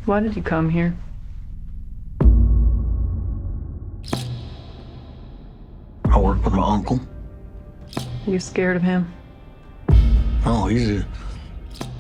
Why did you come here? I work with my uncle. You scared of him? Oh, he's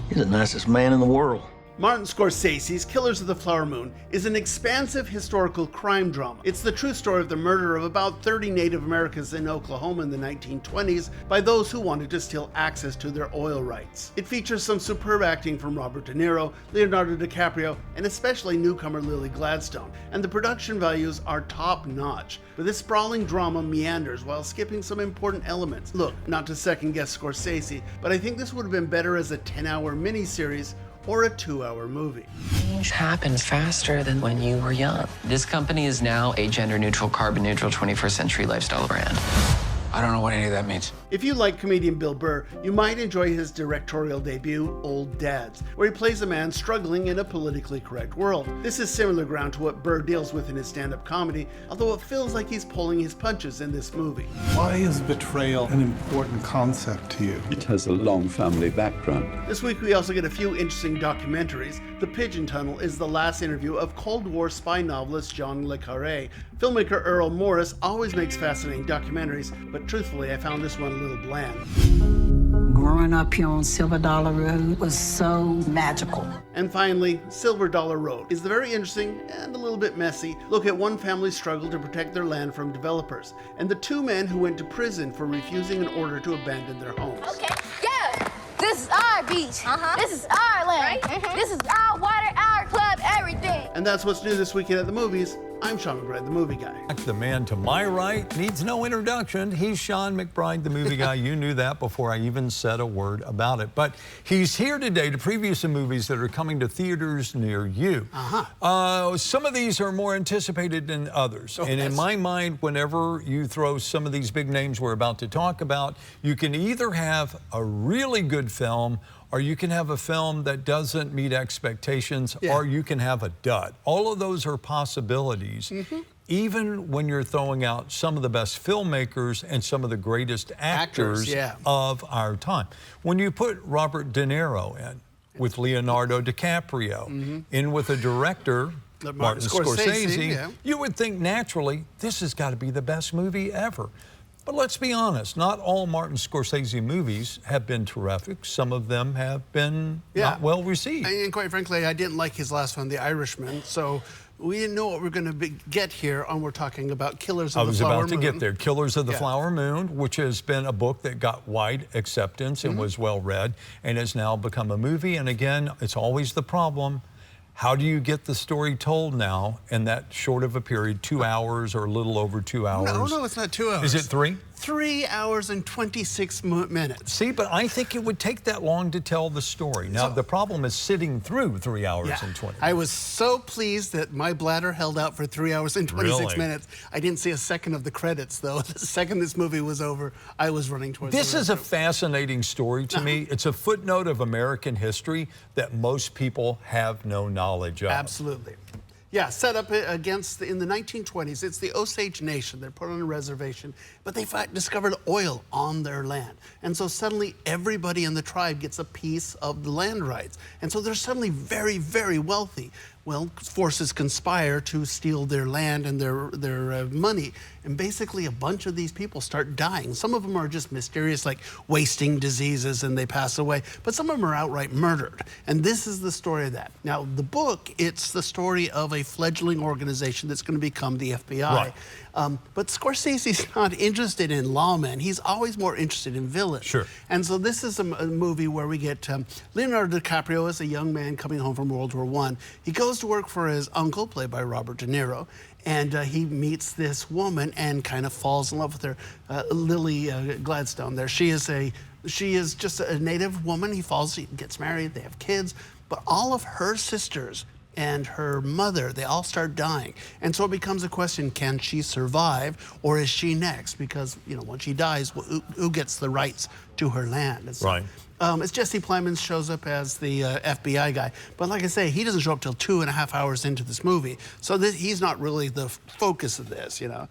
the nicest man in the world. Martin Scorsese's Killers of the Flower Moon is an expansive historical crime drama. It's the true story of the murder of about 30 Native Americans in Oklahoma in the 1920s by those who wanted to steal access to their oil rights. It features some superb acting from Robert De Niro, Leonardo DiCaprio, and especially newcomer Lily Gladstone, and the production values are top-notch. But this sprawling drama meanders while skipping some important elements. Look, not to second-guess Scorsese, but I think this would have been better as a 10-hour miniseries or a 2-hour movie. Change happens faster than when you were young. This company is now a gender-neutral, carbon-neutral 21st century lifestyle brand. I don't know what any of that means. If you like comedian Bill Burr, you might enjoy his directorial debut, Old Dads, where he plays a man struggling in a politically correct world. This is similar ground to what Burr deals with in his stand-up comedy, although it feels like he's pulling his punches in this movie. Why is betrayal an important concept to you? It has a long family background. This week we also get a few interesting documentaries. The Pigeon Tunnel is the last interview of Cold War spy novelist John le Carré. Filmmaker Earl Morris always makes fascinating documentaries, but truthfully I found this one a little bland. Growing up here on Silver Dollar Road was so magical. And finally, Silver Dollar Road is the very interesting and a little bit messy look at one family's struggle to protect their land from developers, and the two men who went to prison for refusing an order to abandon their homes. Okay, yeah, this is our beach. This is our land. Right? This is our water, our club, everything. And that's what's new this weekend at the movies. I'm Sean McBride, the movie guy. The man to my right needs no introduction. He's Sean McBride, the movie guy. You knew that before I even said a word about it. But he's here today to preview some movies that are coming to theaters near you. Some of these are more anticipated than others. And in my mind, whenever you throw some of these big names we're about to talk about, you can either have a really good film or you can have a film that doesn't meet expectations, or you can have a dud. All of those are possibilities, even when you're throwing out some of the best filmmakers and some of the greatest actors of our time. When you put Robert De Niro in, with Leonardo DiCaprio, in with a director, Martin Scorsese, you would think naturally, this has got to be the best movie ever. But let's be honest, not all Martin Scorsese movies have been terrific. Some of them have been not well received. And quite frankly, I didn't like his last one, The Irishman, so we didn't know what we're going to get here on. We're talking about Killers of the Flower Moon. I was about to get there. Killers of the Flower Moon, which has been a book that got wide acceptance and was well read, and has now become a movie. And again, it's always the problem. How do you get the story told now in that short of a period, 2 hours or a little over 2 hours? No, it's not 2 hours. Is it 3? 3 hours and 26 minutes. See, but I think it would take that long to tell the story. Now, the problem is sitting through 3 hours and 20 minutes. I was so pleased that my bladder held out for 3 hours and 26 minutes. I didn't see a second of the credits, though. The second this movie was over, I was running towards This is a fascinating story to me. It's a footnote of American history that most people have no knowledge of. Absolutely. Yeah, set up against, in the 1920s, it's the Osage Nation. They're put on a reservation, but they discovered oil on their land. And so suddenly everybody in the tribe gets a piece of the land rights. And so they're suddenly very, very wealthy. Well, forces conspire to steal their land and their money. And basically a bunch of these people start dying. Some of them are just mysterious, like wasting diseases, and they pass away. But some of them are outright murdered. And this is the story of that. Now, the book, it's the story of a fledgling organization that's going to become the FBI. Right. But Scorsese's not interested in lawmen. He's always more interested in villains. Sure. And so this is a movie where we get Leonardo DiCaprio as a young man coming home from World War I. He goes to work for his uncle, played by Robert De Niro, and he meets this woman and kind of falls in love with her, Lily Gladstone. There, she is just a native woman. He gets married, they have kids, but all of her sisters and her mother, they all start dying. And so it becomes a question, can she survive, or is she next? Because, you know, when she dies, who gets the rights to her land? And so, right. It's Jesse Plemons shows up as the FBI guy. But like I say, he doesn't show up till 2.5 hours into this movie. So he's not really the focus of this, you know.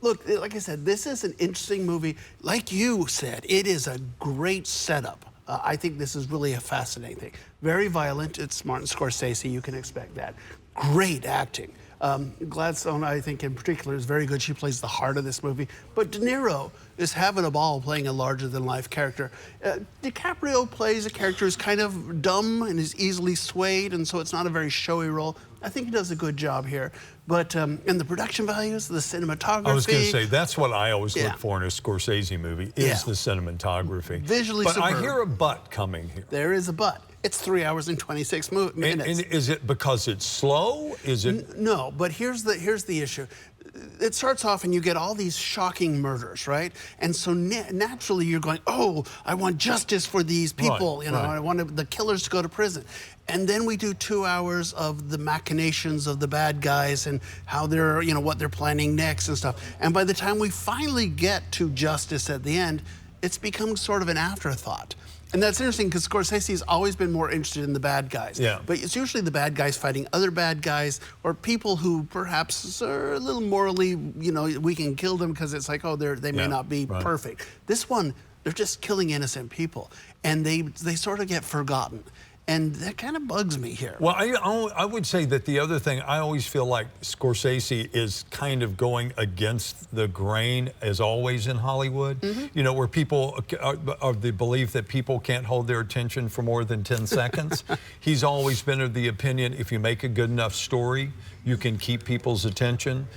Look, like I said, this is an interesting movie. Like you said, it is a great setup. I think this is really a fascinating thing. Very violent. It's Martin Scorsese. You can expect that. Great acting. Gladstone, I think, in particular, is very good. She plays the heart of this movie. But De Niro is having a ball playing a larger-than-life character. DiCaprio plays a character who's kind of dumb and is easily swayed, and so it's not a very showy role. I think he does a good job here. But and the production values, the cinematography. I was going to say, that's what I always look for in a Scorsese movie, is the cinematography. Visually But superb. I hear a but coming here. There is a but. It's 3 hours and 26 minutes. And is it because it's slow? Is it? No, but here's the issue. It starts off and you get all these shocking murders, right? And so naturally you're going, oh, I want justice for these people. Right, you know, right. I want the killers to go to prison. And then we do 2 hours of the machinations of the bad guys and how they're, you know, what they're planning next and stuff. And by the time we finally get to justice at the end, it's become sort of an afterthought. And that's interesting because Scorsese's always been more interested in the bad guys. Yeah. But it's usually the bad guys fighting other bad guys or people who perhaps are a little morally, you know, we can kill them because it's like, oh, they may not be perfect. This one, they're just killing innocent people. And they sort of get forgotten. And that kind of bugs me here. Well, I would say that the other thing, I always feel like Scorsese is kind of going against the grain, as always in Hollywood. You know, where people are of the belief that people can't hold their attention for more than 10 seconds. He's always been of the opinion, if you make a good enough story, you can keep people's attention.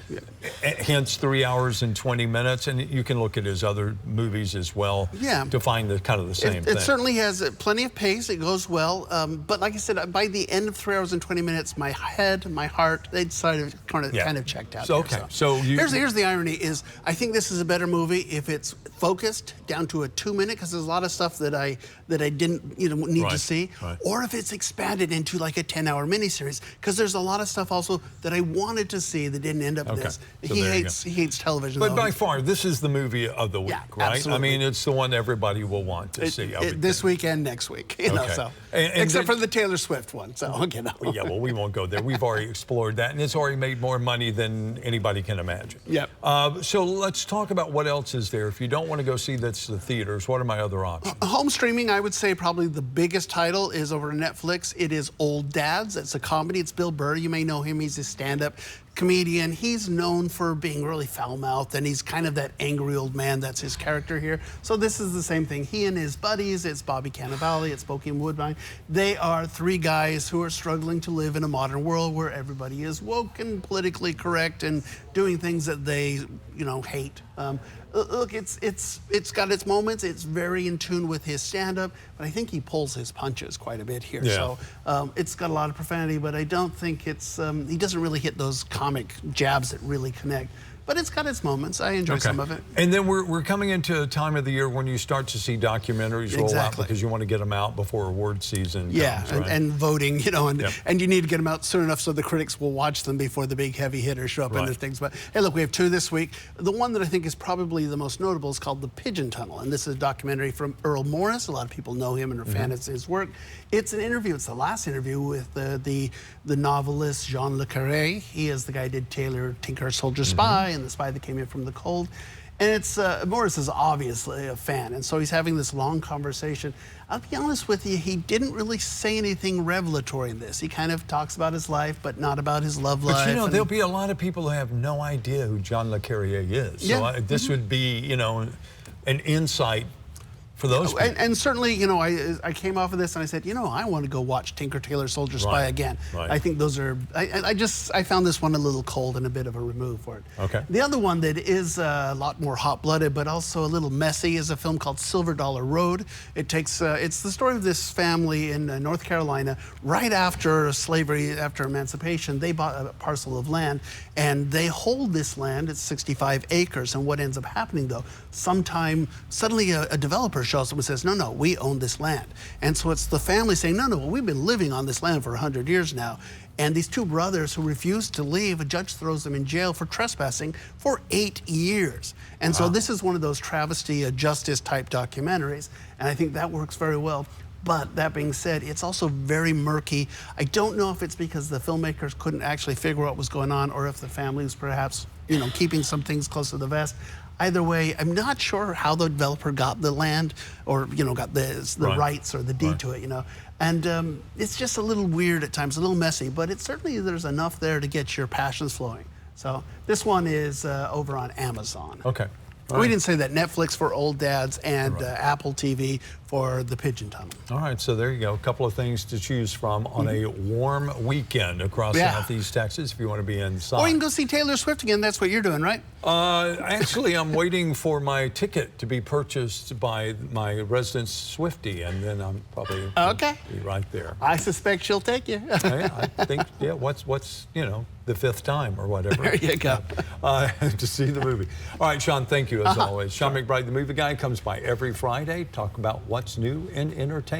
Hence 3 hours and 20 minutes. And you can look at his other movies as well to find the kind of the same thing. It certainly has plenty of pace. It goes well. But like I said, by the end of 3 hours and 20 minutes, my head, my heart, they decided kind of checked out. So, there, okay. So here's the irony is I think this is a better movie if it's focused down to a 2-minute, because there's a lot of stuff that I didn't need to see, or if it's expanded into like a 10-hour miniseries, because there's a lot of stuff also that I wanted to see that didn't end up this. So he hates television. But by far, this is the movie of the week, right? Absolutely. I mean, it's the one everybody will want to see. This week and next week, you know. So except for the Taylor Swift one. So you know. Yeah, well, we won't go there. We've already explored that, and it's already made more money than anybody can imagine. Yep. So let's talk about what else is there. If you don't want to go see that's the theaters, what are my other options? Home streaming, I would say probably the biggest title is over on Netflix. It is Old Dads. It's a comedy. It's Bill Burr. You may know him. He's a stand-up comedian. He's known for being really foul-mouthed, and he's kind of that angry old man. That's his character here. So this is the same thing. He and his buddies, it's Bobby Cannavale, it's Bokeem Woodbine. They are 3 guys who are struggling to live in a modern world where everybody is woke and politically correct and doing things that they, hate. Look, it's got its moments. It's very in tune with his stand-up, but I think he pulls his punches quite a bit here. Yeah. So it's got a lot of profanity, but I don't think it's he doesn't really hit those comic jabs that really connect. But it's got its moments. I enjoy some of it. And then we're coming into a time of the year when you start to see documentaries roll out because you want to get them out before award season comes, right? and voting, and you need to get them out soon enough so the critics will watch them before the big heavy hitters show up and their things. But hey, look, we have 2 this week. The one that I think is probably the most notable is called The Pigeon Tunnel, and this is a documentary from Earl Morris. A lot of people know him and are fans of his work. It's an interview. It's the last interview with the novelist Jean Le Carré. He is the guy who did Taylor, Tinker, Soldier, Spy, and The Spy That Came In From the Cold. And it's Morris is obviously a fan, and so he's having this long conversation. I'll be honest with you, he didn't really say anything revelatory in this. He kind of talks about his life, but not about his love life. But there'll be a lot of people who have no idea who John Le Carré is. So this would be, an insight for those people. And certainly, I came off of this and I said, I want to go watch Tinker, Tailor, Soldier, Spy again. I think those are, I found this one a little cold and a bit of a remove for it. Okay. The other one that is a lot more hot-blooded, but also a little messy, is a film called Silver Dollar Road. It takes, it's the story of this family in North Carolina. Right after slavery, after emancipation, they bought a parcel of land, and they hold this land. It's 65 acres, and what ends up happening, though, suddenly a developer shows up and says, no, we own this land. And so it's the family saying, no, we've been living on this land for 100 years now. And these 2 brothers who refuse to leave, a judge throws them in jail for trespassing for 8 years. And so this is one of those travesty justice type documentaries. And I think that works very well. But that being said, it's also very murky. I don't know if it's because the filmmakers couldn't actually figure out what was going on, or if the family was perhaps, keeping some things close to the vest. either way, I'm not sure how the developer got the land or, got the rights or the deed to it, And it's just a little weird at times, a little messy, but it's certainly there's enough there to get your passions flowing. So this one is over on Amazon. Okay. We didn't say that. Netflix for old dads and Apple TV for the Pigeon Tunnel. All right, so there you go. A couple of things to choose from on a warm weekend across Southeast Texas if you want to be inside. Or you can go see Taylor Swift again. That's what you're doing, right? Actually, I'm waiting for my ticket to be purchased by my resident Swiftie, and then I'm probably be right there. I suspect she'll take you. I think, what's the fifth time or whatever. There you go. To see the movie. All right, Sean, thank you as always. Sean McBride, the movie guy, comes by every Friday, talk about what's new in entertainment.